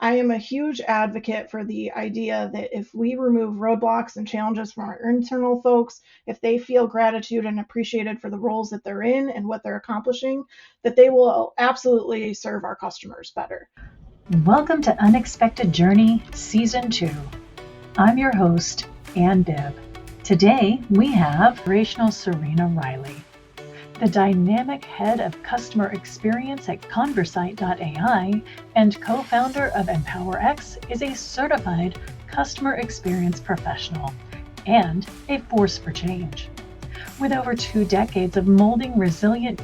I am a huge advocate for the idea that if we remove roadblocks and challenges from our internal folks, if they feel gratitude and appreciated for the roles that they're in and what they're accomplishing, that they will absolutely serve our customers better. Welcome to Unexpected Journey Season 2. I'm your host, Ann Bibb. Today we have operational Serena Riley, the dynamic head of customer experience at Conversight.ai and co-founder of EmpowerX, is a certified customer experience professional and a force for change. With over 2 decades of molding resilient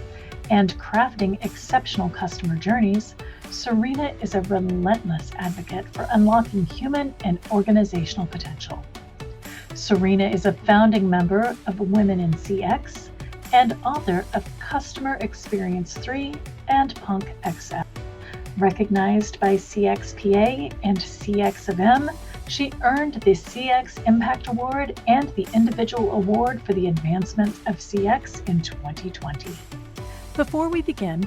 and crafting exceptional customer journeys, Serena is a relentless advocate for unlocking human and organizational potential. Serena is a founding member of Women in CX and author of Customer Experience 3 and Punk XF. Recognized by CXPA and CX of M, she earned the CX Impact Award and the Individual Award for the Advancement of CX in 2020. Before we begin,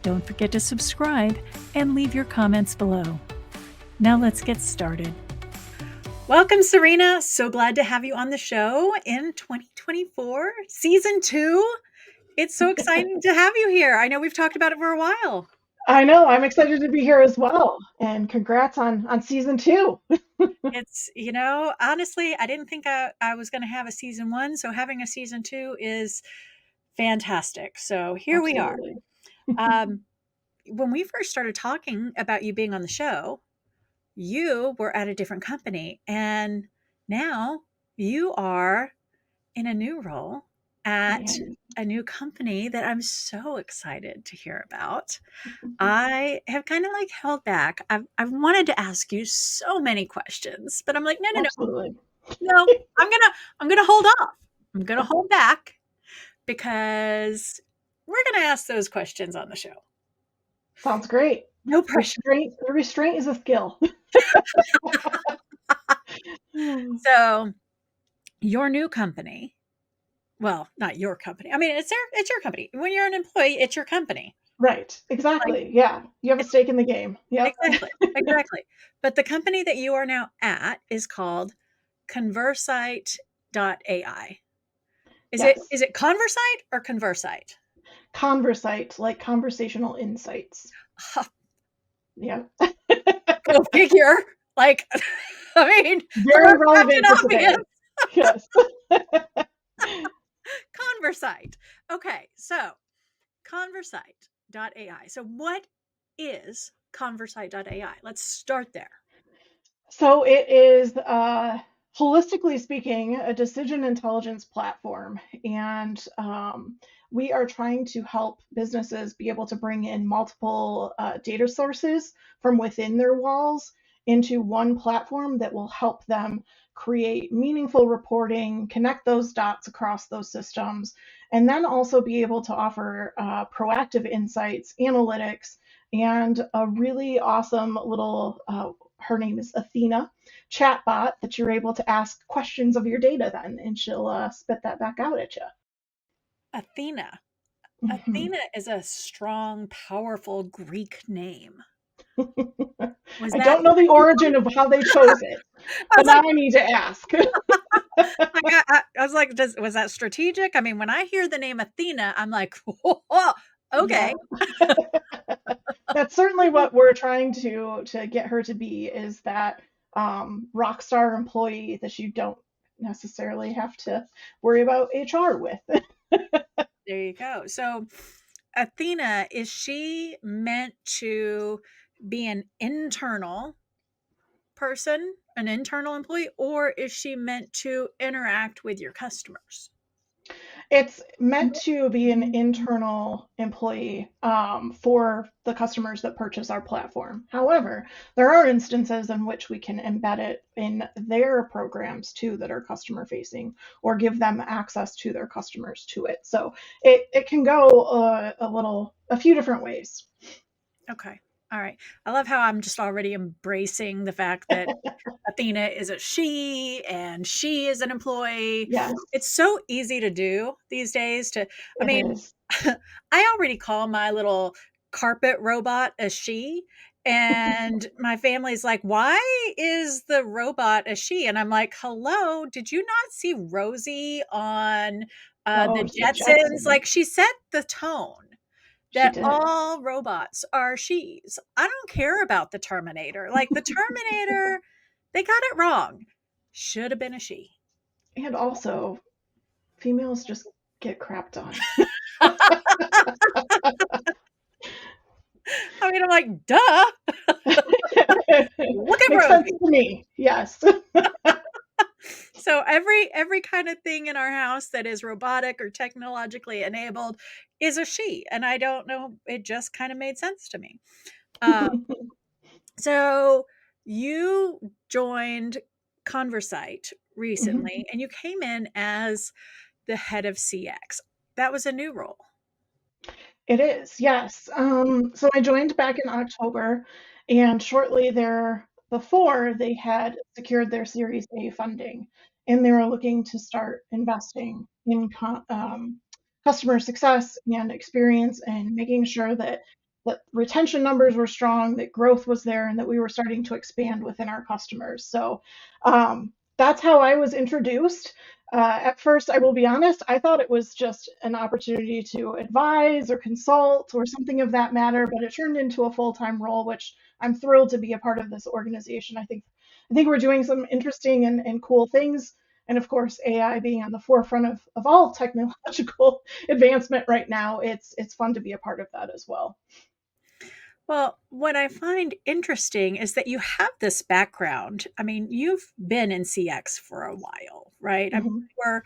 don't forget to subscribe and leave your comments below. Now let's get started. Welcome, Serena. So glad to have you on the show in 2024, season 2. It's so exciting to have you here. I know we've talked about it for a while. I know, I'm excited to be here as well. And congrats on season 2. It's, honestly, I didn't think I was going to have a season 1. So having a season 2 is fantastic. So here Absolutely. we are. When we first started talking about you being on the show, you were at a different company, and now you are in a new role at a new company that I'm so excited to hear about. I have kind of held back. I've wanted to ask you so many questions, but I'm like, no. Absolutely. No, I'm gonna hold off. I'm gonna hold back because we're gonna ask those questions on the show. Sounds great. No pressure. Restraint is a skill. So your new company, well, not your company. I mean, it's your company. When you're an employee, it's your company. Right. Exactly. Yeah. You have a stake in the game. Yeah. Exactly. But the company that you are now at is called Conversight.ai. Is it Conversight or Conversight? Conversight, like conversational insights. Yeah. Go figure. I mean, very relevant to today. Yes. Conversight. Okay, so Conversight.ai. So what is Conversight.ai? Let's start there. So it is, holistically speaking, a decision intelligence platform. And we are trying to help businesses be able to bring in multiple data sources from within their walls into one platform that will help them create meaningful reporting, connect those dots across those systems, and then also be able to offer proactive insights, analytics, and a really awesome little, her name is Athena, chatbot that you're able to ask questions of your data then, and she'll spit that back out at you. Athena. Mm-hmm. Athena is a strong, powerful Greek name. I don't know the origin of how they chose it, but now I need to ask. I was like, was that strategic? I mean, when I hear the name Athena, I'm like, whoa, okay. Yeah. That's certainly what we're trying to get her to be, is that rock star employee that you don't necessarily have to worry about HR with. There you go. So Athena, is she meant to be an internal person, an internal employee, or is she meant to interact with your customers? It's meant to be an internal employee for the customers that purchase our platform. However, there are instances in which we can embed it in their programs too that are customer facing, or give them access to their customers to it. So it can go a few different ways. Okay. All right. I love how I'm just already embracing the fact that Athena is a she and she is an employee. Yes. It's so easy to do these days I already call my little carpet robot a she, And my family's like, why is the robot a she? And I'm like, hello, did you not see Rosie on Oh, the the Jetsons? Jetsons. Like, she set the tone She that did. all robots are she's. I don't care about the Terminator. Like, the Terminator, they got it wrong. Should have been a she. And also, females just get crap done. I mean, I'm like, duh. Look at Makes sense Rosie. to me. Yes. So every kind of thing in our house that is robotic or technologically enabled is a she, and I don't know. It just kind of made sense to me. Um, so you joined Conversight Mhm. recently, and you came in as the head of CX. That was a new role. It is, yes. So I joined back in October, and shortly there before they had secured their Series A funding, and they were looking to start investing in customer success and experience, and making sure that retention numbers were strong, that growth was there, and that we were starting to expand within our customers. So that's how I was introduced. At first, I will be honest, I thought it was just an opportunity to advise or consult or something of that matter, but it turned into a full-time role, which I'm thrilled to be a part of this organization. I think we're doing some interesting and cool things. And of course, AI being on the forefront of all technological advancement right now, it's fun to be a part of that as well. Well, what I find interesting is that you have this background. I mean, you've been in CX for a while, right? I mean, Mhm.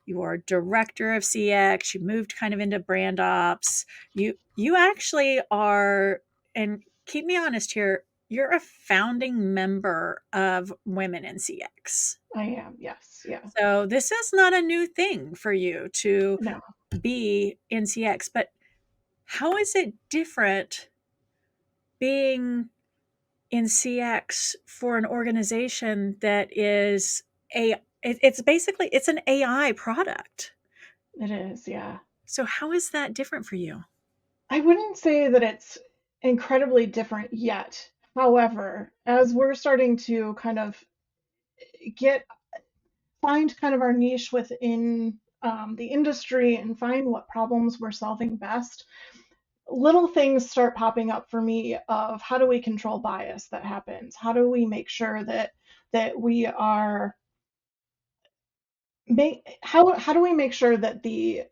you were director of CX, you moved kind of into brand ops. You actually are, and keep me honest here, you're a founding member of Women in CX. I am, yes, yeah. So this is not a new thing for you to No. be in CX, but how is it different being in CX for an organization that is it's basically it's an AI product. It is, yeah. So how is that different for you? I wouldn't say that it's incredibly different yet. However, as we're starting to kind of get find kind of our niche within the industry and find what problems we're solving best, little things start popping up for me of how do we control bias that happens? How do we make sure that we are how do we make sure that the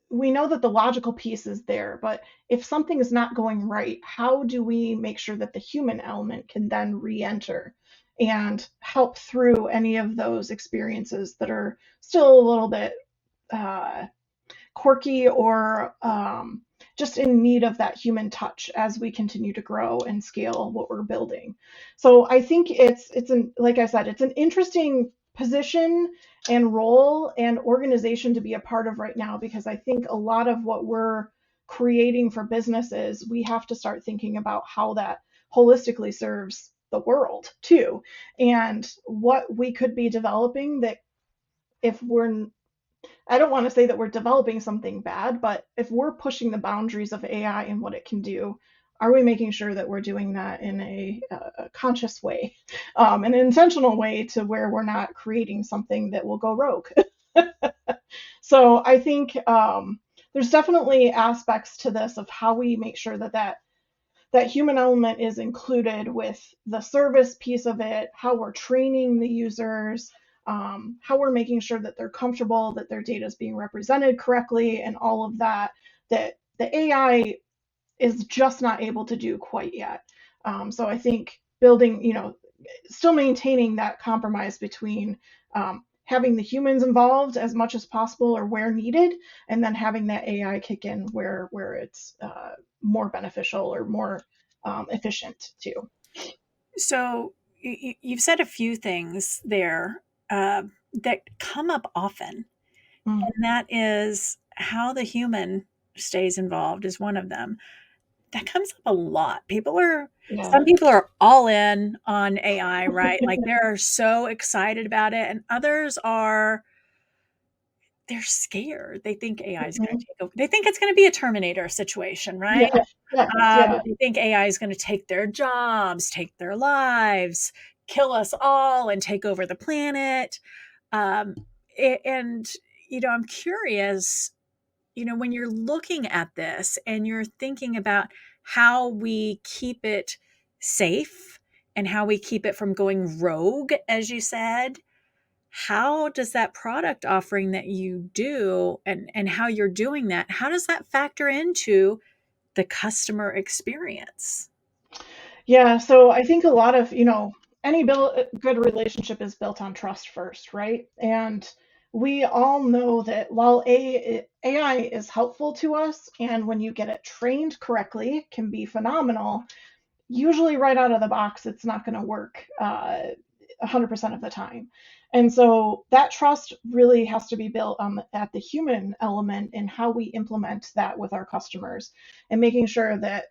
we know that the logical piece is there, but if something is not going right, how do we make sure that the human element can then re-enter and help through any of those experiences that are still a little bit uh, quirky or just in need of that human touch as we continue to grow and scale what we're building. So I think it's an like I said, it's an interesting position and role and organization to be a part of right now because I think a lot of what we're creating for businesses, we have to start thinking about how that holistically serves the world too, and what we could be developing that if we're I don't want to say that we're developing something bad, but if we're pushing the boundaries of AI and what it can do, are we making sure that we're doing that in a conscious way, an intentional way to where we're not creating something that will go rogue? So I think there's definitely aspects to this of how we make sure that human element is included with the service piece of it, how we're training the users, how we're making sure that they're comfortable, that their data is being represented correctly, and all of that, that the AI is just not able to do quite yet. So I think building, still maintaining that compromise between having the humans involved as much as possible or where needed, and then having that AI kick in where it's more beneficial or more efficient too. So you've said a few things there that come up often, Mm, and that is how the human stays involved is one of them. That comes up a lot. yeah. Some people are all in on AI, right? Like they're so excited about it, and others are they're scared. They think AI is going Mhm. to take over. They think it's going to be a Terminator situation, right? Yeah. Yes. Yeah. They think AI is going to take their jobs, take their lives, kill us all, and take over the planet. Um, and, I'm curious, when you're looking at this and you're thinking about how we keep it safe and how we keep it from going rogue, as you said, how does that product offering that you do and how you're doing that, how does that factor into the customer experience? Yeah, so I think a lot of, any good relationship is built on trust first, right? And we all know that while AI is helpful to us, and when you get it trained correctly, can be phenomenal, usually right out of the box, it's not going to work 100% of the time. And so that trust really has to be built at the human element in how we implement that with our customers and making sure that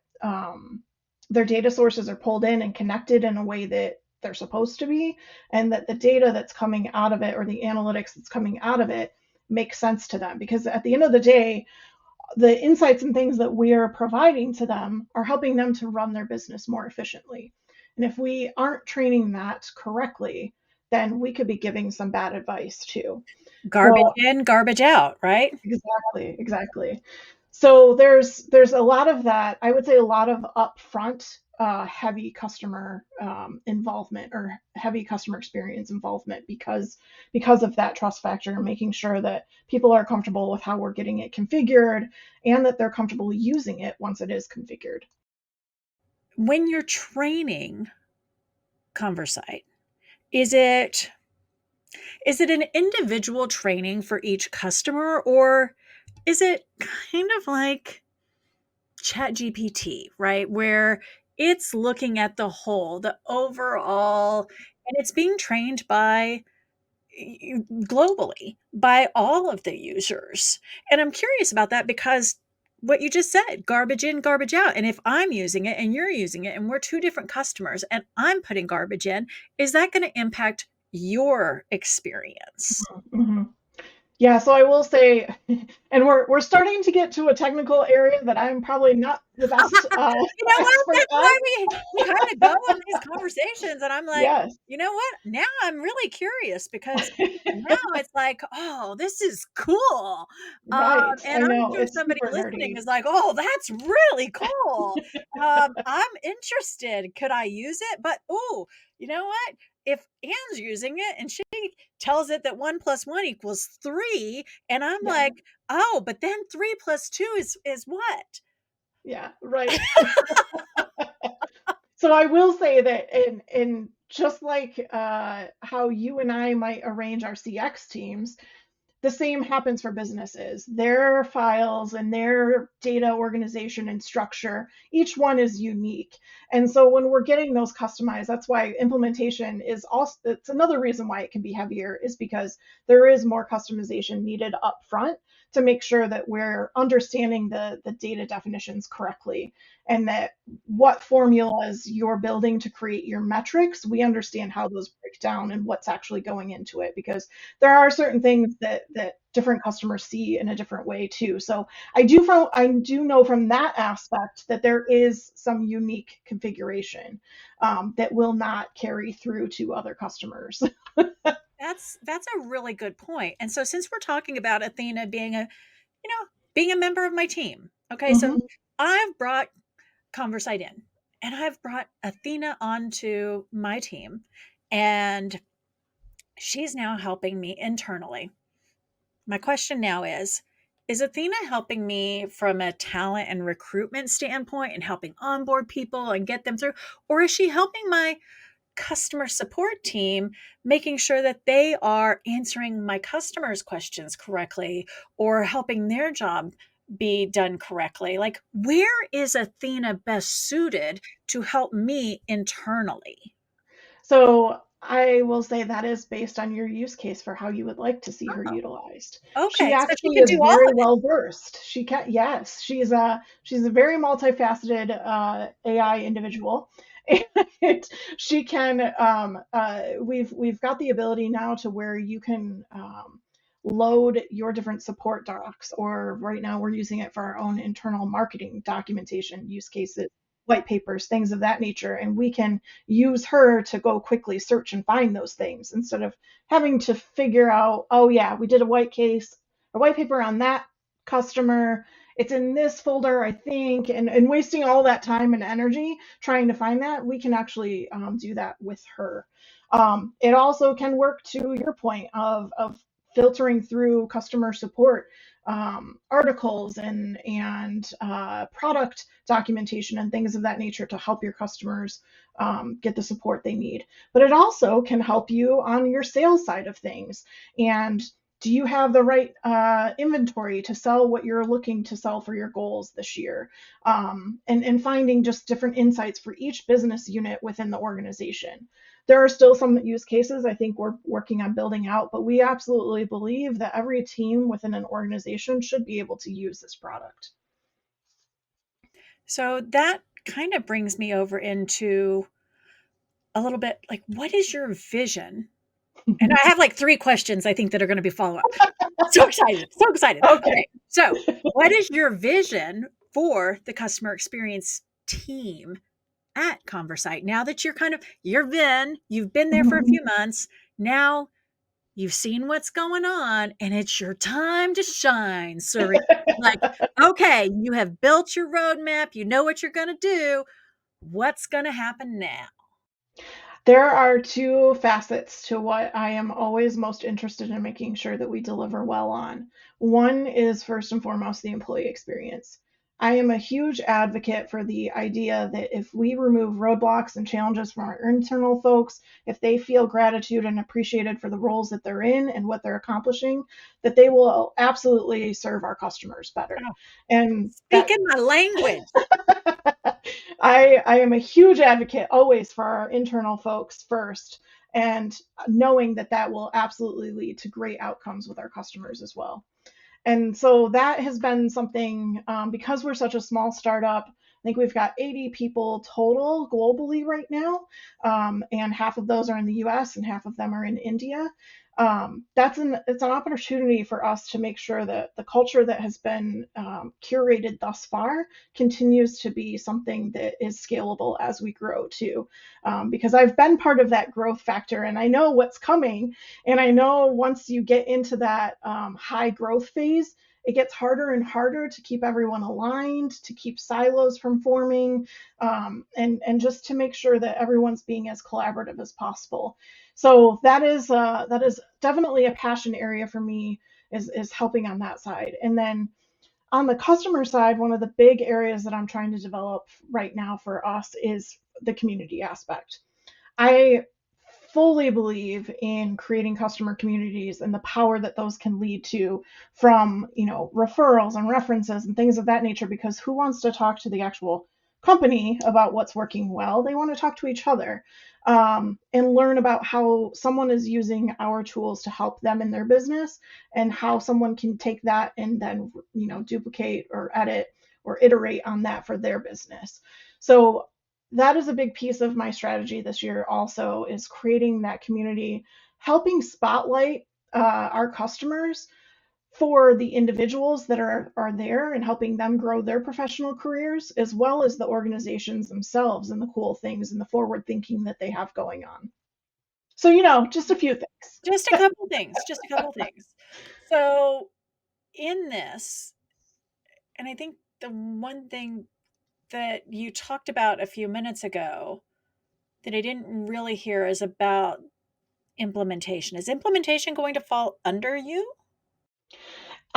their data sources are pulled in and connected in a way that they're supposed to be, and that the data that's coming out of it or the analytics that's coming out of it makes sense to them. Because at the end of the day, the insights and things that we are providing to them are helping them to run their business more efficiently. And if we aren't training that correctly, then we could be giving some bad advice too. Garbage So in, garbage out, right? exactly. So there's a lot of that. I would say a lot of upfront heavy customer involvement or heavy customer experience involvement because of that trust factor and making sure that people are comfortable with how we're getting it configured and that they're comfortable using it once it is configured. When you're training Conversight, is it is it an individual training for each customer, or is it kind of like ChatGPT, right? Where it's looking at the whole, the overall, and it's being trained by globally by all of the users. And I'm curious about that because what you just said, garbage in, garbage out. And if I'm using it and you're using it and we're two different customers and I'm putting garbage in, is that going to impact your experience? Mhm. Yeah, so I will say, and we're starting to get to a technical area that I'm probably not the best You know what? expert That's at. why we kind of go in these conversations, and I'm like, Yes, you know what? Now I'm really curious because now it's like, oh, this is cool. right. And I I'm know sure it's somebody super listening nerdy. is like, oh, that's really cool. I'm interested. Could I use it? But oh, you know what? If Anne's using it and she tells it that 1 + 1 = 3, and I'm Yeah, like, oh, but then 3 + 2 is what? yeah, right. So I will say that in just like how you and I might arrange our CX teams, the same happens for businesses. Their files and their data organization and structure, each one is unique. And so when we're getting those customized, that's why implementation is also, it's another reason why it can be heavier, is because there is more customization needed up front to make sure that we're understanding the data definitions correctly, and that what formulas you're building to create your metrics, we understand how those break down and what's actually going into it, because there are certain things that different customers see in a different way too. So I do know from that aspect that there is some unique configuration that will not carry through to other customers. That's a really good point. And so since we're talking about Athena being a member of my team, okay, so Mhm. I've brought Conversight in and I've brought Athena onto my team, and she's now helping me internally. My question now is Athena helping me from a talent and recruitment standpoint and helping onboard people and get them through? Or is she helping my customer support team, making sure that they are answering my customers' questions correctly or helping their job be done correctly? Like, where is Athena best suited to help me internally? So I will say that is based on your use case for how you would like to see her utilized. She Okay, so she actually can is do all very of it. well versed. She can, yes, she's a very multifaceted AI individual. And she can we've got the ability now to where you can load your different support docs, or right now we're using it for our own internal marketing documentation use cases, white papers, things of that nature. And we can use her to go quickly search and find those things instead of having to figure out, oh yeah, we did a white paper on that customer. It's in this folder, I think, and wasting all that time and energy trying to find that. We can actually do that with her. It also can work to your point of filtering through customer support articles and product documentation and things of that nature to help your customers get the support they need. But it also can help you on your sales side of things. And do you have the right inventory to sell what you're looking to sell for your goals this year? And finding just different insights for each business unit within the organization. There are still some use cases I think we're working on building out, but we absolutely believe that every team within an organization should be able to use this product. So that kind of brings me over into a little bit like, what is your vision? And I have like 3 questions I think that are going to be follow up. So excited. So excited. Okay. Okay. So, what is your vision for the customer experience team at Conversight? Now that you've been there for a few months. Now you've seen what's going on and it's your time to shine, Serena. Like, okay, you have built your roadmap. You know what you're going to do. What's going to happen now? There are two facets to what I am always most interested in making sure that we deliver well on. One is first and foremost the employee experience. I am a huge advocate for the idea that if we remove roadblocks and challenges from our internal folks, if they feel gratitude and appreciated for the roles that they're in and what they're accomplishing, that they will absolutely serve our customers better. Oh, And that speaking my language. I am a huge advocate always for our internal folks first, and knowing that that will absolutely lead to great outcomes with our customers as well. And so that has been something, because we're such a small startup. I think we've got 80 people total globally right now, and half of those are in the US and half of them are in India. It's an opportunity for us to make sure that the culture that has been curated thus far continues to be something that is scalable as we grow too. Because I've been part of that growth factor and I know what's coming. And I know once you get into that high growth phase, it gets harder and harder to keep everyone aligned, to keep silos from forming, and just to make sure that everyone's being as collaborative as possible. So that is definitely a passion area for me, is helping on that side. And then on the customer side, one of the big areas that I'm trying to develop right now for us is the community aspect. I fully believe in creating customer communities and the power that those can lead to from, referrals and references and things of that nature, because who wants to talk to the actual company about what's working well? They want to talk to each other, and learn about how someone is using our tools to help them in their business, and how someone can take that and then duplicate or edit or iterate on that for their business. So that is a big piece of my strategy this year also, is creating that community, helping spotlight our customers for the individuals that are there and helping them grow their professional careers, as well as the organizations themselves and the cool things and the forward thinking that they have going on. So, just a few things. Just a couple things. Just a couple things. So in this, and I think the one thing that you talked about a few minutes ago that I didn't really hear is about implementation. Is implementation going to fall under you?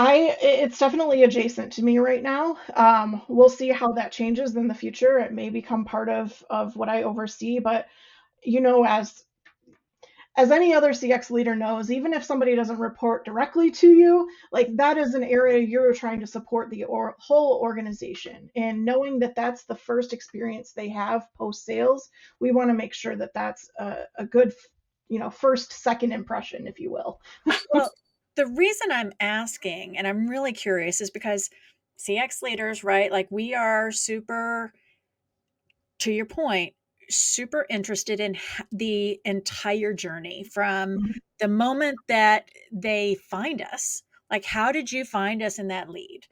It's definitely adjacent to me right now. We'll see how that changes in the future. It may become part of what I oversee, but as any other CX leader knows, even if somebody doesn't report directly to you, like that is an area you're trying to support the whole organization. And knowing that that's the first experience they have post sales, we want to make sure that that's a good, first, second impression, if you will. Well, the reason I'm asking, and I'm really curious, is because CX leaders, right? Like we are super, to your point, super interested in the entire journey from Mhm. the moment that they find us. Like, how did you find us in that lead?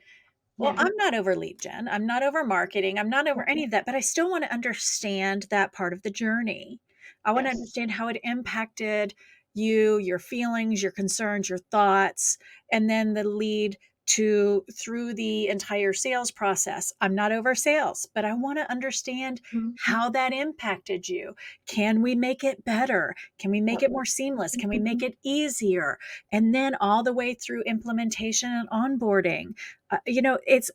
Well, Yeah. I'm not over lead gen. I'm not over marketing. I'm not over Okay. any of that, but I still want to understand that part of the journey. I want to Yes. understand how it impacted you, your feelings, your concerns, your thoughts, and then the lead to through the entire sales process. I'm not over sales, but I want to understand Mhm. how that impacted you. Can we make it better? Can we make Yep. it more seamless? Can we make it easier? And then all the way through implementation and onboarding. It's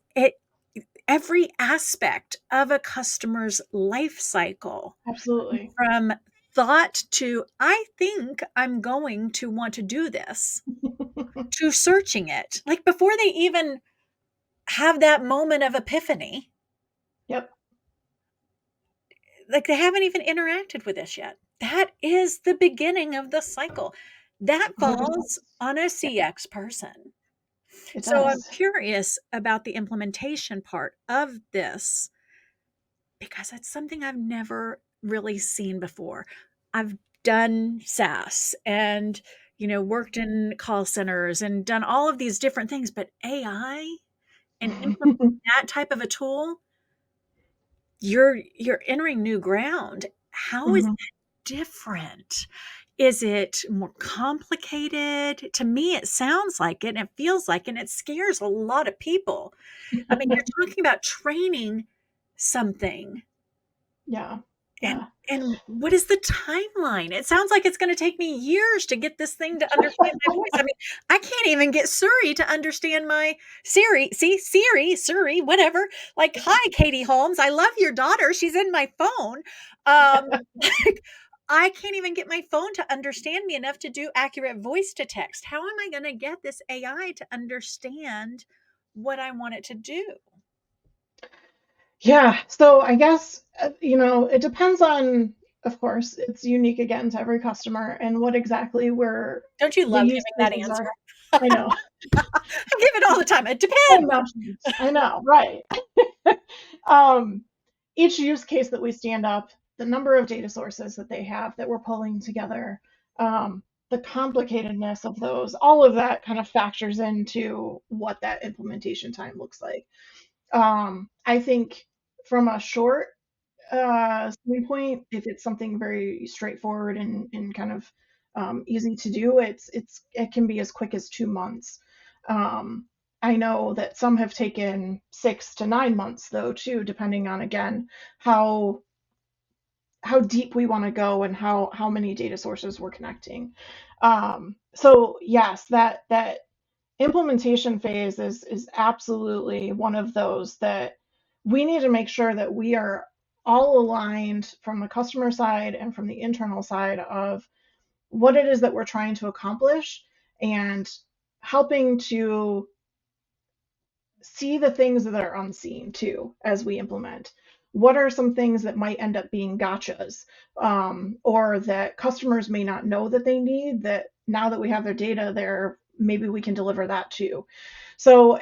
every aspect of a customer's life cycle, Absolutely. from thought to I think I'm going to want to do this, to searching it, like before they even have that moment of epiphany. Yep. Like, they haven't even interacted with us yet. That is the beginning of the cycle. That 100%. falls on a Yep. CX person. It So I'm does. curious about the implementation part of this, because it's something I've never really seen before. I've done SaaS and, worked in call centers and done all of these different things, but AI and implementing that type of a tool, you're entering new ground. How is Mhm. it different? Is it more complicated? To me, it sounds like it and it feels like it, and it scares a lot of people. I mean, you're talking about training something. Yeah. And Yeah. and what is the timeline? It sounds like it's gonna take me years to get this thing to understand my voice. I mean, I can't even get Siri to understand my Siri. See, Siri, whatever. Like, "Hi, Katie Holmes. I love your daughter. She's in my phone." Like, I can't even get my phone to understand me enough to do accurate voice to text. How am I gonna get this AI to understand what I want it to do? Yeah. So I guess, it depends on, of course, it's unique again to every customer and what exactly where Don't you the love use giving that cases answer? are. I know. I give it all the time. It Same depends. mentions. I know, right. Um, each use case that we stand up, the number of data sources that they have that we're pulling together, the complicatedness of those, all of that kind of factors into what that implementation time looks like. I think from a short standpoint, if it's something very straightforward and kind of easy to do, it can be as quick as 2 months. Um, I know that some have taken 6 to 9 months though too, depending on again how deep we want to go and how many data sources we're connecting. So yes, that implementation phase is absolutely one of those that we need to make sure that we are all aligned from the customer side and from the internal side of what it is that we're trying to accomplish and helping to see the things that are unseen too as we implement. What are some things that might end up being gotchas, or that customers may not know that they need, that now that we have their data there, maybe we can deliver that too. So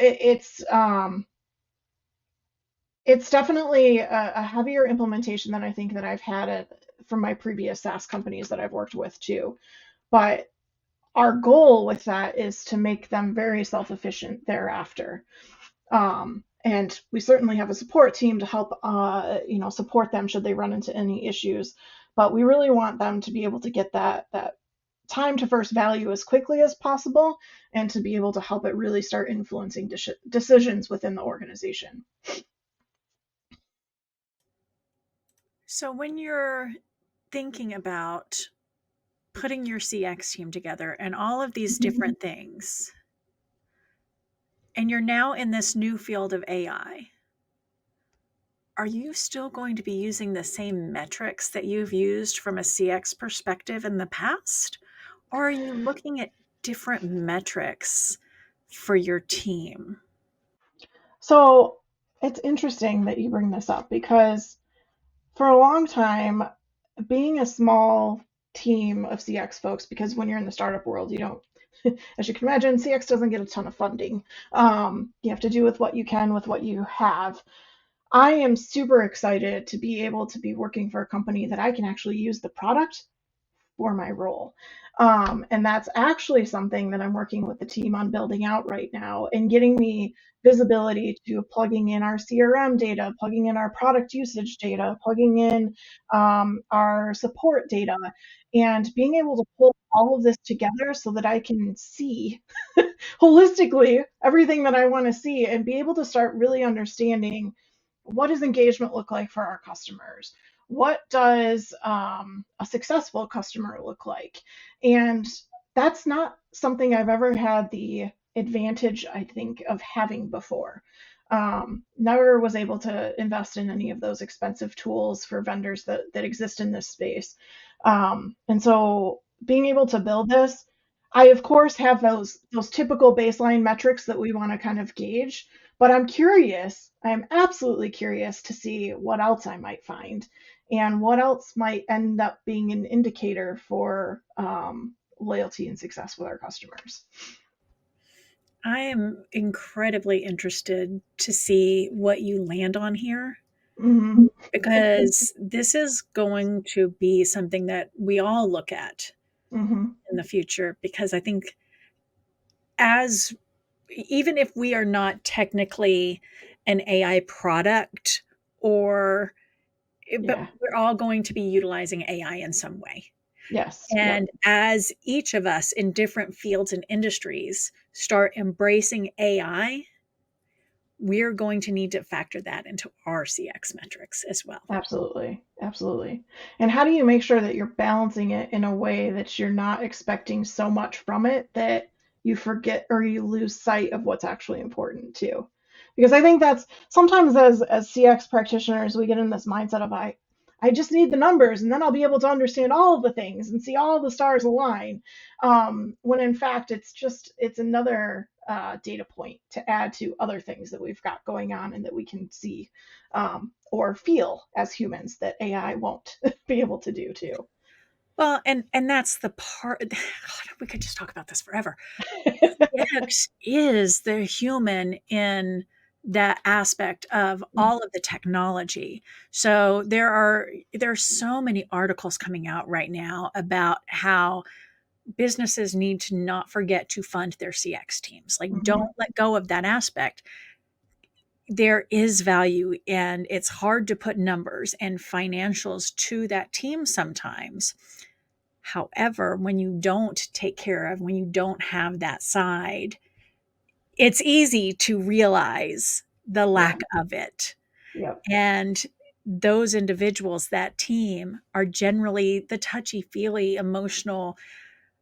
it's definitely a heavier implementation than I think that I've had it from my previous SaaS companies that I've worked with too. But our goal with that is to make them very self-efficient thereafter. And we certainly have a support team to help, support them should they run into any issues. But we really want them to be able to get that time to first value as quickly as possible, and to be able to help it really start influencing decisions within the organization. So when you're thinking about putting your CX team together and all of these different things, and you're now in this new field of AI, are you still going to be using the same metrics that you've used from a CX perspective in the past? Or are you looking at different metrics for your team? So it's interesting that you bring this up because for a long time, being a small team of CX folks, because when you're in the startup world, you don't, as you can imagine, CX doesn't get a ton of funding. You have to do with what you can with what you have. I am super excited to be able to be working for a company that I can actually use the product for my role. And that's actually something that I'm working with the team on building out right now and getting me visibility to plugging in our CRM data, plugging in our product usage data, plugging in our support data, and being able to pull all of this together so that I can see holistically everything that I want to see and be able to start really understanding what does engagement look like for our customers? What does a successful customer look like? And that's not something I've ever had the advantage, I think, of having before. Never was able to invest in any of those expensive tools for vendors that exist in this space. And so being able to build this, I of course have those typical baseline metrics that we want to kind of gauge, but I'm curious. I'm absolutely curious to see what else I might find and what else might end up being an indicator for loyalty and success with our customers. I am incredibly interested to see what you land on here Mm-hmm. because this is going to be something that we all look at Mm-hmm. in the future. Because I think, as even if we are not technically an AI product, or but Yeah. we're all going to be utilizing AI in some way. Yes. Yep. And as each of us in different fields and industries start embracing AI, we're going to need to factor that into our CX metrics as well. Absolutely. Absolutely. And how do you make sure that you're balancing it in a way that you're not expecting so much from it that you forget or you lose sight of what's actually important too? Because I think that's sometimes as CX practitioners, we get in this mindset of I just need the numbers and then I'll be able to understand all of the things and see all the stars align. When in fact it's another data point to add to other things that we've got going on and that we can see or feel as humans that AI won't be able to do too. Well, and that's the part. God, we could just talk about this forever. CX is the human in that aspect of all of the technology. So there's so many articles coming out right now about how businesses need to not forget to fund their CX teams. Like, Mm-hmm. don't let go of that aspect. There is value, and it's hard to put numbers and financials to that team sometimes. However, when you don't take care of, when you don't have that side, it's easy to realize the Yeah. lack of it. Yep. And those individuals, that team, are generally the touchy feely, emotional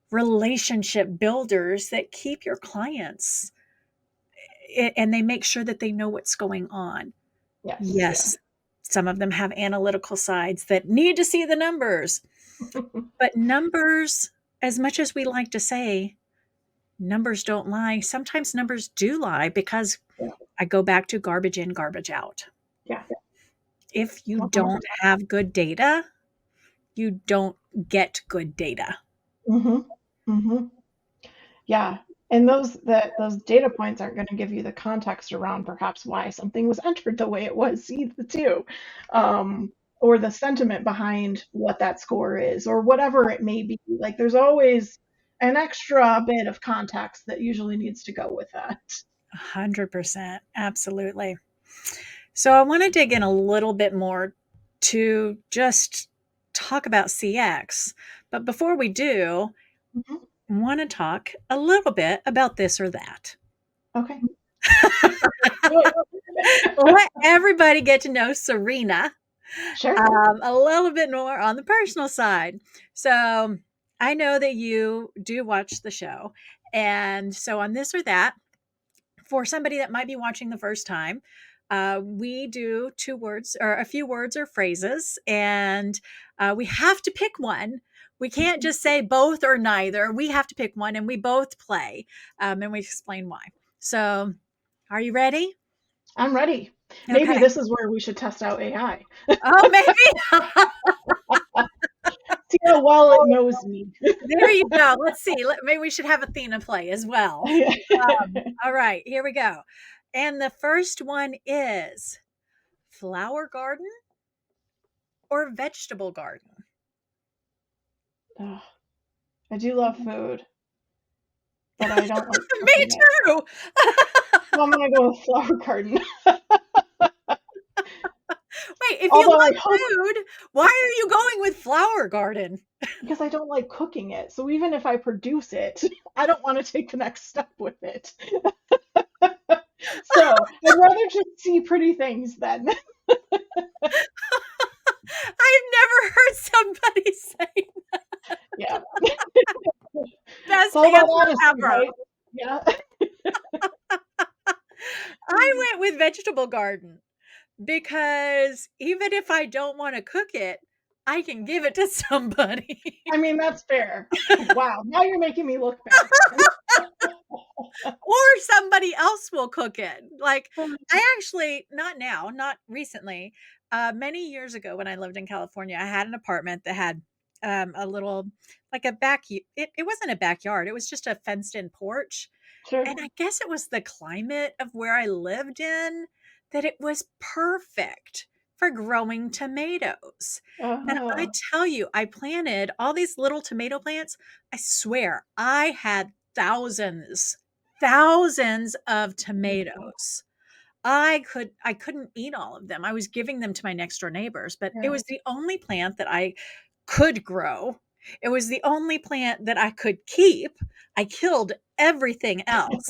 relationship builders that keep your clients, and they make sure that they know what's going on. Yes. Yeah. Yes, some of them have analytical sides that need to see the numbers, but numbers, as much as we like to say, numbers don't lie. Sometimes numbers do lie, because Yeah. I go back to garbage in, garbage out. Yeah. If you don't 100%. have good data, you don't get good data. Mm-hmm. Mm-hmm. Yeah. And those data points aren't going to give you the context around perhaps why something was entered the way it was either too. Or the sentiment behind what that score is or whatever it may be. Like there's always an extra bit of context that usually needs to go with that. 100%. Absolutely. So I want to dig in a little bit more to just talk about CX. But before we do, Mhm. I want to talk a little bit about this or that. Okay. Let's do it. Let everybody get to know Serena Sure. a little bit more on the personal side. So I know that you do watch the show. And so on this or that, for somebody that might be watching the first time, we do two words or a few words or phrases, and we have to pick one. We can't just say both or neither. We have to pick one, and we both play, and we explain why. So, are you ready? I'm ready. Maybe Okay. this is where we should test out AI. Oh, maybe. See how well it knows me. There you go. Let's see. Maybe we should have Athena play as well. All right, here we go. And the first one is flower garden or vegetable garden? Ugh, I do love food, but I don't like Me cooking it. too. So I'm gonna go with flower garden. Wait, if you Although I love hope, food, why are you going with flower garden? because I don't like cooking it. So even if I produce it, I don't want to take the next step with it. So I'd rather just see pretty things then. I've never heard somebody say Yeah. It's best all about answer honesty, ever. right? Yeah. I went with vegetable garden because even if I don't want to cook it, I can give it to somebody. I mean, that's fair. Wow. Now you're making me look bad. Or somebody else will cook it. Like, I actually, not now, not recently, many years ago when I lived in California, I had an apartment that had a little, like a it wasn't a backyard, it was just a fenced in porch. Sure. And I guess it was the climate of where I lived in that it was perfect for growing tomatoes. And I Uh-huh. tell you, I planted all these little tomato plants. I swear, I had thousands of tomatoes. I couldn't eat all of them. I was giving them to my next door neighbors, but it Yeah. was the only plant that I could grow. It was the only plant that I could keep. I killed everything else.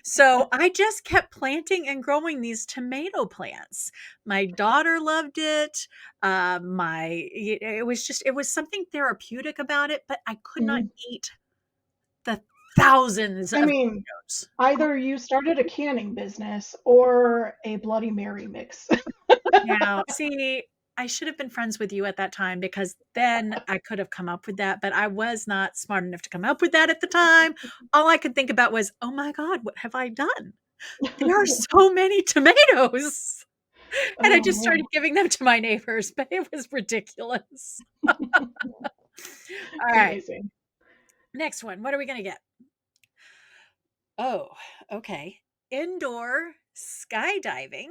So I just kept planting and growing these tomato plants. My daughter loved it. It was something therapeutic about it, but I could not Mhm. eat the thousands I of mean, tomatoes. either you started a canning business or a Bloody Mary mix. Now, see, I should have been friends with you at that time because then I could have come up with that, but I was not smart enough to come up with that at the time. All I could think about was, "Oh my god, what have I done? There are so many tomatoes." And I Oh just man, started giving them to my neighbors, but it was ridiculous. All it's right, amazing. next one. What are we gonna get? Oh, okay. Indoor skydiving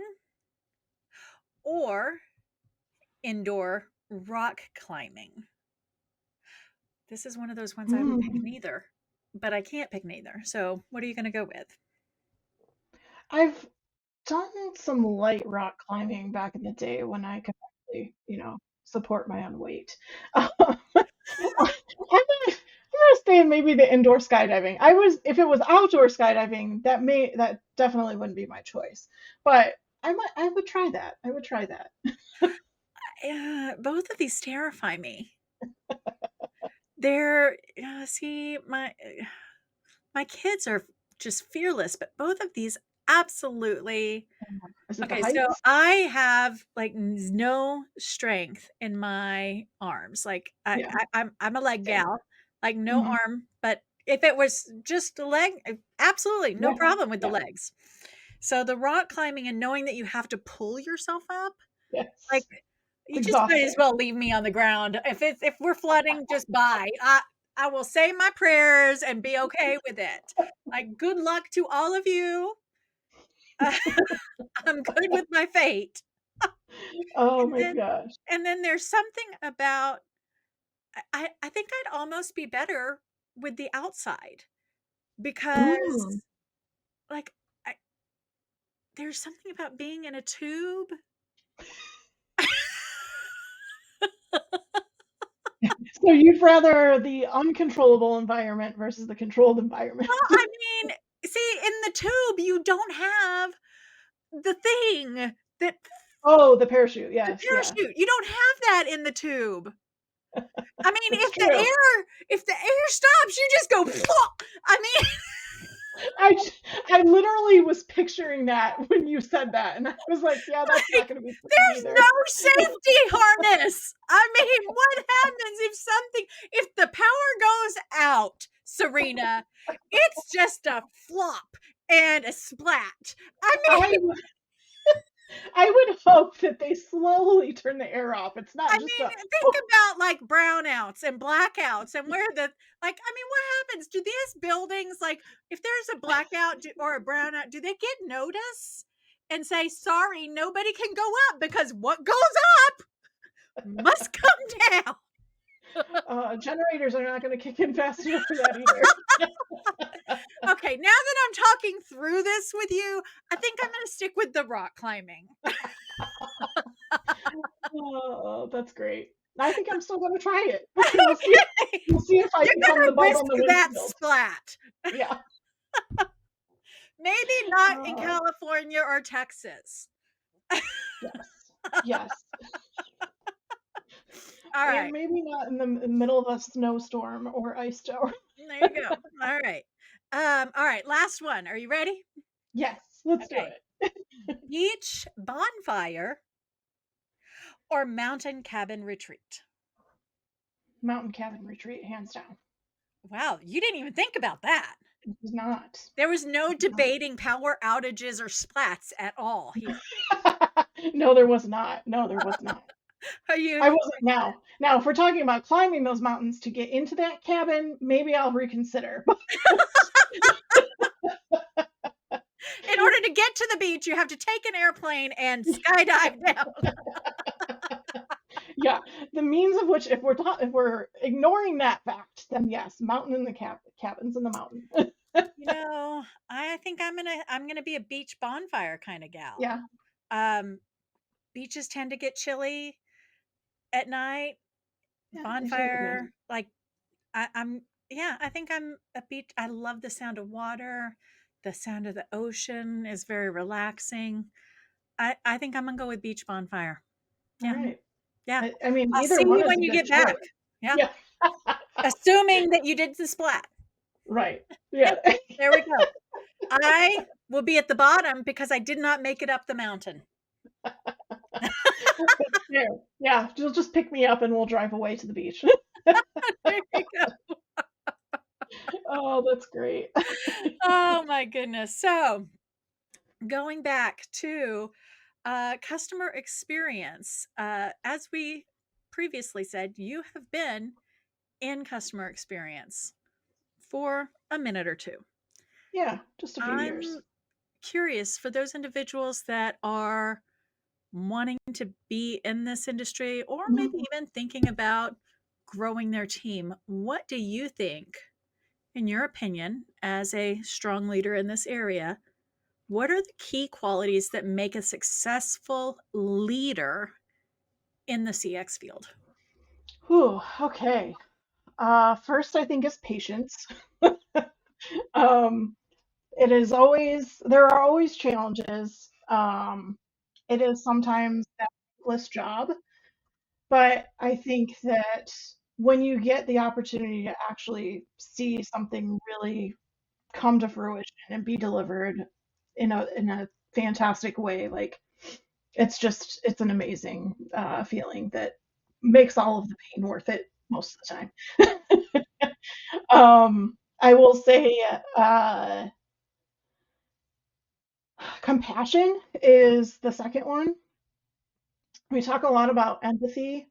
or indoor rock climbing? This is one of those ones I would pick Mm. neither, but I can't pick neither. So, what are you gonna go with? I've done some light rock climbing back in the day when I could actually, support my own weight. I'm gonna stay in maybe the indoor skydiving. If it was outdoor skydiving, that definitely wouldn't be my choice. But I would try that. I would try that. Both of these terrify me. They're see my kids are just fearless, but both of these absolutely. Is it the Okay, so heights? I have like no strength in my arms. Like Yeah, I'm a leg same. gal, like no Mhm. arm. But if it was just a leg, absolutely no Yeah, problem with the yeah, legs. So the rock climbing and knowing that you have to pull yourself up, like yes. It's you just might as exhausting. well leave me on the ground. If we're flooding, just bye. I will say my prayers and be okay with it. Like good luck to all of you. I'm good with my fate. Oh And my then gosh. and then there's something about I think I'd almost be better with the outside Mm. because, like, I there's something about being in a tube. So you'd rather the uncontrollable environment versus the controlled environment. Well, I mean, see, in the tube, you don't have the thing that Oh, the parachute. the Yes, yeah. parachute. You don't have that in the tube. I mean, That's true. if the air stops, you just go, "Pwah!" I mean, I j I literally was picturing that when you said that, and I was like, "Yeah, that's not like, gonna be pretty there's either." no safety harness. I mean, what happens if the power goes out, Serena? It's just a flop and a splat. I mean, I w I would hope that they slowly turn the air off. It's I not just mean, a, think "Oh." about like brownouts and blackouts and where I mean, what happens? Do these buildings, like, if there's a blackout or a brownout, do they get notice? and say, sorry, nobody can go up because what goes up must come down. Generators are not going to kick in fast enough for that either. Okay, now that I'm talking through this with you, I think I'm going to stick with the rock climbing. Oh, that's great. I think I'm still going to try it. We'll see. Okay. We'll see if I You're become going the to bug risk on the that windshield. splat. Yeah. Maybe not in California or Texas. Yes. Yes. All right. And maybe not in the middle of a snowstorm or ice storm. There you go. All right. All right. Last one. Are you ready? Yes. Let's do it. Beach bonfire or mountain cabin retreat? Mountain cabin retreat, hands down. Wow. You didn't even think about that. It was not. There was no debating power outages or splats at all here. No, there was not. No, there was not. Are you? I wasn't. Now, if we're talking about climbing those mountains to get into that cabin, maybe I'll reconsider. In order to get to the beach, you have to take an airplane and skydive down. Yeah, the means of which, if we're ignoring that fact, then yes, mountain in the cabins in the mountain. You know, I think I'm gonna be a beach bonfire kind of gal. Yeah. Beaches tend to get chilly at night. Yeah, Bonfire, like I think I'm a beach. I love the sound of water. The sound of the ocean is very relaxing. I think I'm gonna go with beach bonfire. All Yeah. right. Yeah. I mean, I'll either see one you is when a you good get back. choice. Yeah. Yeah. Assuming that you did the splat. Right. Yeah. There we go. I will be at the bottom because I did not make it up the mountain. Fair. Yeah, you'll just pick me up and we'll drive away to the beach. There you go. Oh, that's great. Oh my goodness. So going back to customer experience, as we previously said, you have been in customer experience for a minute or two. Yeah, just a few years. I'm curious for those individuals that are wanting to be in this industry or maybe even thinking about growing their team. What do you think, in your opinion, as a strong leader in this area, what are the key qualities that make a successful leader in the CX field? Whew, okay. First, I think is patience. There are always challenges. It is sometimes that thankless job, but I think that when you get the opportunity to actually see something really come to fruition and be delivered in a fantastic way, like it's an amazing feeling that makes all of the pain worth it most of the time. I will say compassion is the second one. We talk a lot about empathy,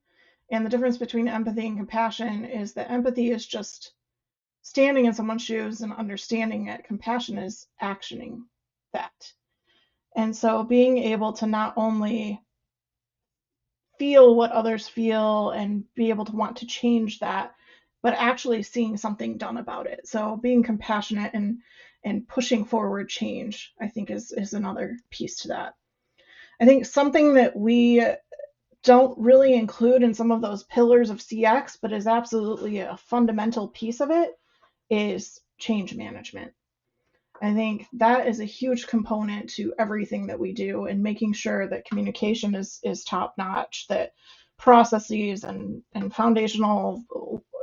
and the difference between empathy and compassion is that empathy is just standing in someone's shoes and understanding it. Compassion is actioning that. And so being able to not only feel what others feel and be able to want to change that, but actually seeing something done about it. So being compassionate and pushing forward change, I think is another piece to that. I think something that we don't really include in some of those pillars of CX, but is absolutely a fundamental piece of it, is change management. I think that is a huge component to everything that we do, and making sure that communication is top notch, that processes and foundational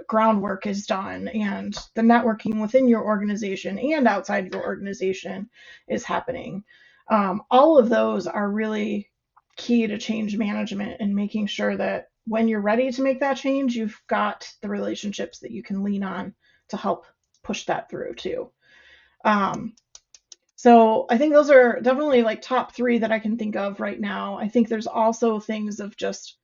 groundwork is done, and the networking within your organization and outside your organization is happening. All of those are really key to change management, and making sure that when you're ready to make that change, you've got the relationships that you can lean on to help push that through too. So I think those are definitely like top three that I can think of right now. I think there's also things of just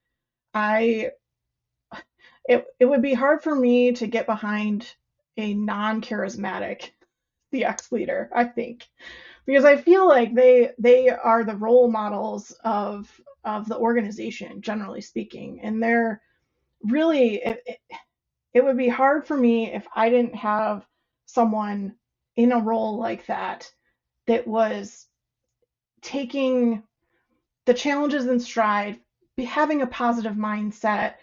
it would be hard for me to get behind a non-charismatic CX leader, I think. because I feel like they are the role models of the organization, generally speaking, and they're really it would be hard for me if I didn't have someone in a role like that that was taking the challenges in stride, having a positive mindset,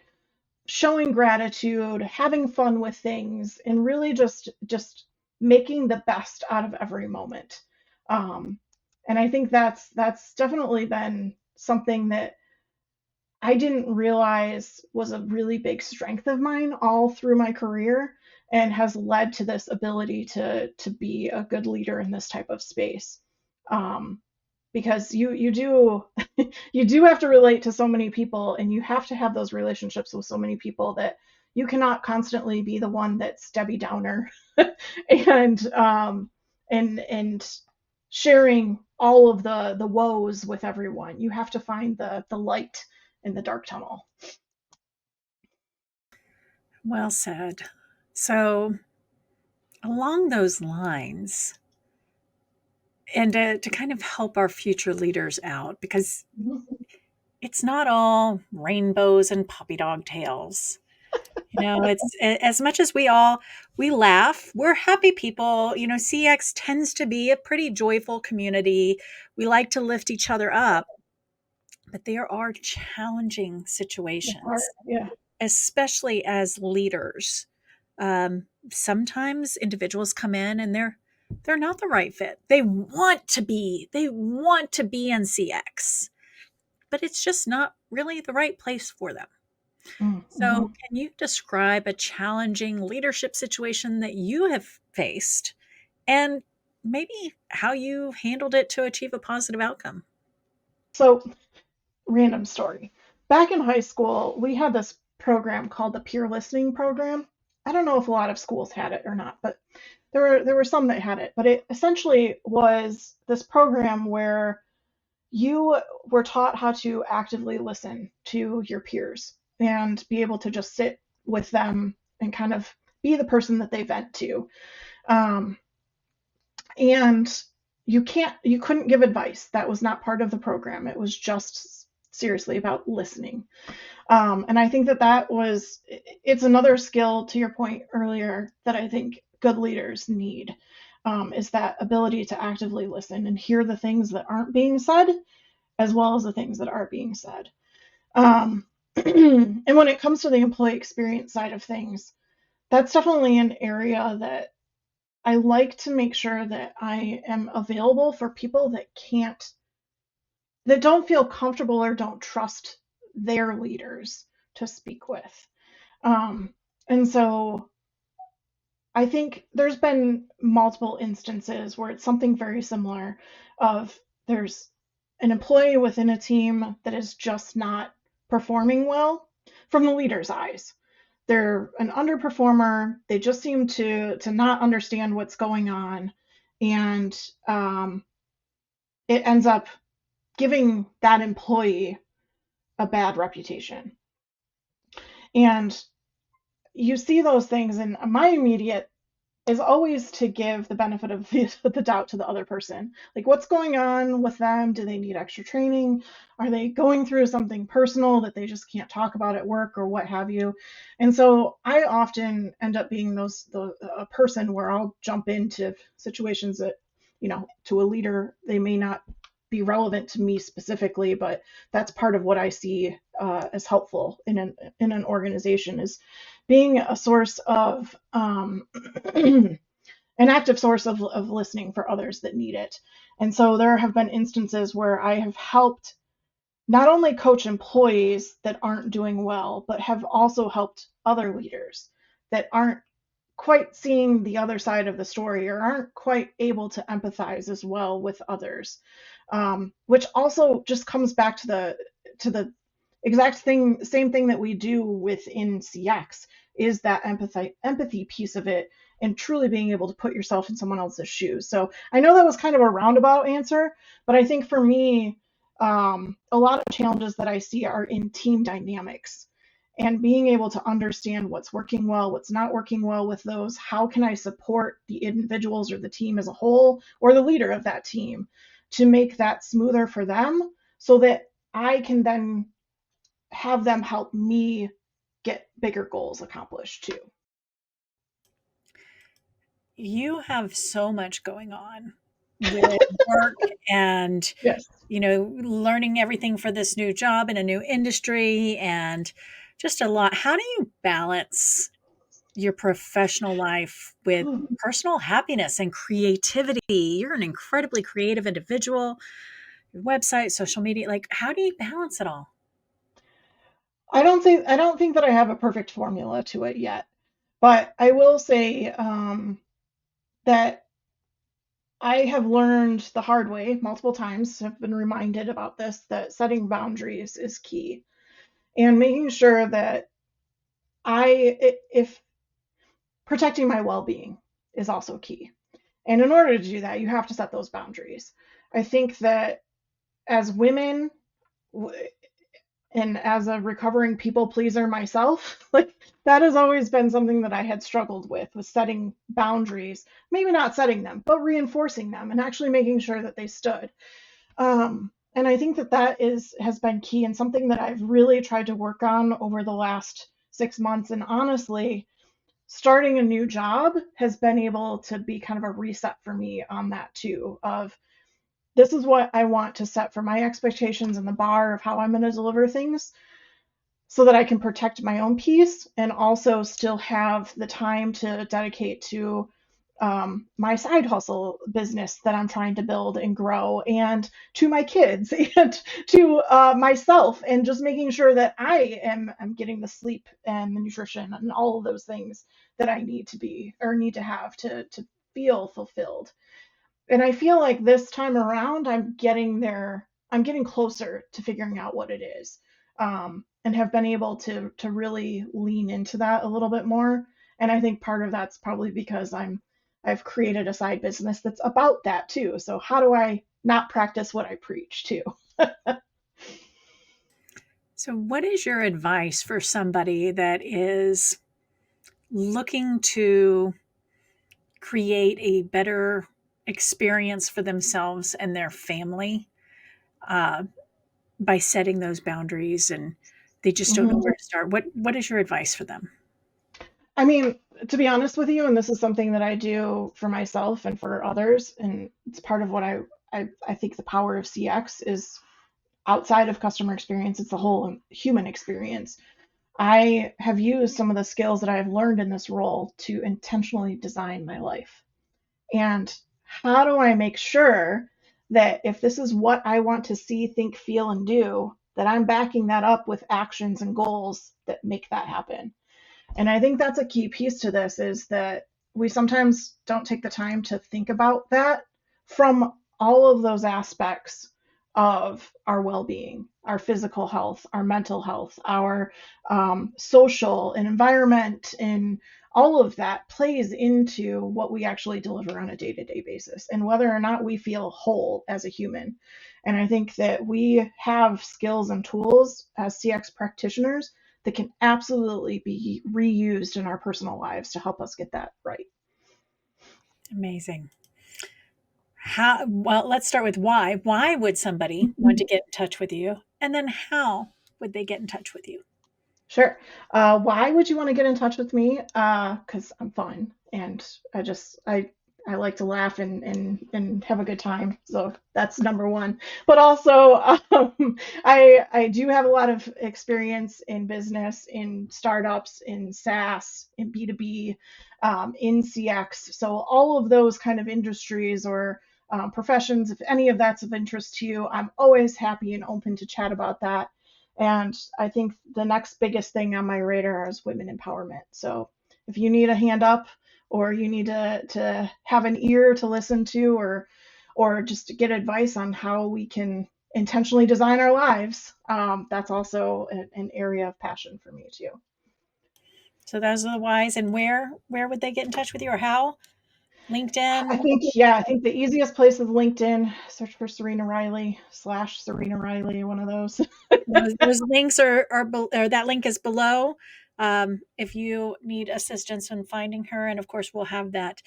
showing gratitude, having fun with things, and really just making the best out of every moment. Um, and I think that's definitely been something that I didn't realize was a really big strength of mine all through my career, and has led to this ability to be a good leader in this type of space. Um, because you do you do have to relate to so many people, and you have to have those relationships with so many people that you cannot constantly be the one that's Debbie Downer and and sharing all of the woes with everyone. You have to find the light in the dark tunnel. Well said. So, along those lines, and to kind of help our future leaders out, because it's not all rainbows and puppy dog tails. It's as much as we laugh, we're happy people. CX tends to be a pretty joyful community. We like to lift each other up, but there are challenging situations, Yeah. especially as leaders. Sometimes individuals come in and they're not the right fit. They want to be in CX, but it's just not really the right place for them. Mm-hmm. So, can you describe a challenging leadership situation that you have faced and maybe how you handled it to achieve a positive outcome? So, random story. Back in high school, we had this program called the peer listening program. I don't know if a lot of schools had it or not, but there were some that had it. But it essentially was this program where you were taught how to actively listen to your peers and be able to just sit with them and kind of be the person that they vent to. Um, and you couldn't give advice. That was not part of the program. It was just seriously about listening. And I think it's another skill, to your point earlier, that I think good leaders need, is that ability to actively listen and hear the things that aren't being said, as well as the things that are being said. And when it comes to the employee experience side of things, that's definitely an area that I like to make sure that I am available for people that don't feel comfortable or don't trust their leaders to speak with. And so I think there's been multiple instances where it's something very similar of there's an employee within a team that is just not performing well from the leader's eyes. They're an underperformer. They just seem to not understand what's going on, and it ends up giving that employee a bad reputation. And you see those things, and my immediate is always to give the benefit of the doubt to the other person. Like, what's going on with them? Do they need extra training? Are they going through something personal that they just can't talk about at work or what have you? And so I often end up being a person where I'll jump into situations that, to a leader, they may not be relevant to me specifically, but that's part of what I see as helpful in an organization, is being a source of an active source of listening for others that need it. And so there have been instances where I have helped not only coach employees that aren't doing well, but have also helped other leaders that aren't quite seeing the other side of the story or aren't quite able to empathize as well with others, which also just comes back to the same thing that we do within CX, is that empathy piece of it, and truly being able to put yourself in someone else's shoes. So I know that was kind of a roundabout answer, but I think for me, a lot of challenges that I see are in team dynamics. and being able to understand what's working well, what's not working well with those. How can I support the individuals or the team as a whole, or the leader of that team, to make that smoother for them, so that I can then have them help me get bigger goals accomplished too. You have so much going on with work and, Yes. learning everything for this new job in a new industry and just a lot. How do you balance your professional life with personal happiness and creativity? You're an incredibly creative individual. Your website, social media, like how do you balance it all? I don't think that I have a perfect formula to it yet, but I will say that I have learned the hard way multiple times. Have been reminded about this, that setting boundaries is key, and making sure that if protecting my well-being is also key. And in order to do that, you have to set those boundaries. I think that as women, and as a recovering people pleaser myself, like that has always been something that I had struggled with, was setting boundaries, maybe not setting them, but reinforcing them and actually making sure that they stood. And I think that has been key, and something that I've really tried to work on over the last 6 months. And honestly, starting a new job has been able to be kind of a reset for me on that too, of this is what I want to set for my expectations and the bar of how I'm going to deliver things, so that I can protect my own peace and also still have the time to dedicate to my side hustle business that I'm trying to build and grow, and to my kids, and to myself, and just making sure that I'm getting the sleep and the nutrition and all of those things that I need to be, or need to have, to feel fulfilled. And I feel like this time around, I'm getting there. I'm getting closer to figuring out what it is, and have been able to really lean into that a little bit more. And I think part of that's probably because I've created a side business that's about that too. So how do I not practice what I preach too? So, what is your advice for somebody that is looking to create a better experience for themselves and their family uh, by setting those boundaries and they just don't know Mhm. where to start? What is your advice for them? I mean, to be honest with you, and this is something that I do for myself and for others, and it's part of what I think the power of CX is. Outside of customer experience, it's the whole human experience. I have used some of the skills that I've learned in this role to intentionally design my life. And how do I make sure that if this is what I want to see, think, feel, and do, that I'm backing that up with actions and goals that make that happen? And I think that's a key piece to this, is that we sometimes don't take the time to think about that from all of those aspects of our well-being, our physical health, our mental health, our social and environment, and all of that plays into what we actually deliver on a day-to-day basis, and whether or not we feel whole as a human. And I think that we have skills and tools as CX practitioners that can absolutely be reused in our personal lives to help us get that right. Amazing. Well, let's start with why. Why would somebody want to get in touch with you? And then how would they get in touch with you? Sure. Why would you want to get in touch with me? Because I'm fun, and I like to laugh and have a good time. So that's number one. But also, I do have a lot of experience in business, in startups, in SaaS, in B2B, in CX. So all of those kind of industries or professions, if any of that's of interest to you, I'm always happy and open to chat about that. And I think the next biggest thing on my radar is women empowerment. So if you need a hand up, or you need to have an ear to listen to, or just to get advice on how we can intentionally design our lives, that's also an area of passion for me too. So those are the whys. And where would they get in touch with you, or how? LinkedIn? I think the easiest place is LinkedIn. Search for Serena Riley / Serena Riley, one of those. Those links or that link is below. If you need assistance in finding her, and of course, we'll have that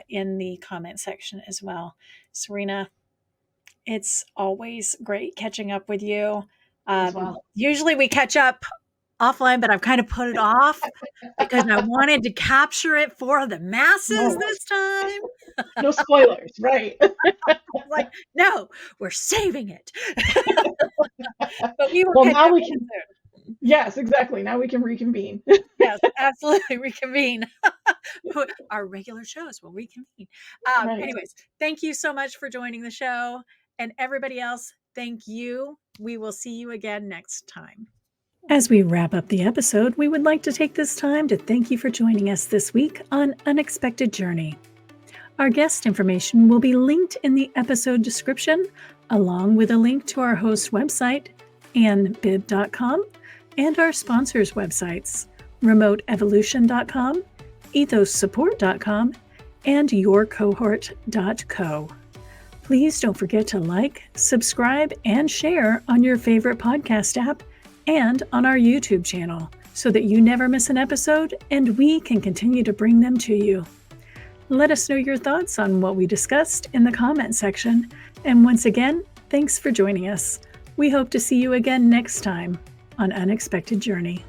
in the comment section as well. Serena, it's always great catching up with you. As well. Usually we catch up offline, but I've kind of put it off because I wanted to capture it for the masses No, this time. no spoilers, right? Like, no, we're saving it. But we will Well, catch now up we again can. soon. Yes, exactly. Now we can reconvene. Yes, absolutely reconvene. Our regular shows will reconvene. Right. Anyways, thank you so much for joining the show. And everybody else, thank you. We will see you again next time. As we wrap up the episode, we would like to take this time to thank you for joining us this week on Unexpected Journey. Our guest information will be linked in the episode description, along with a link to our host website, Bibb.com, and our sponsors' websites, remoteevolution.com, ethossupport.com, and yourcohort.co. Please don't forget to like, subscribe, and share on your favorite podcast app and on our YouTube channel so that you never miss an episode and we can continue to bring them to you. Let us know your thoughts on what we discussed in the comment section. And once again, thanks for joining us. We hope to see you again next time on Unexpected Journey.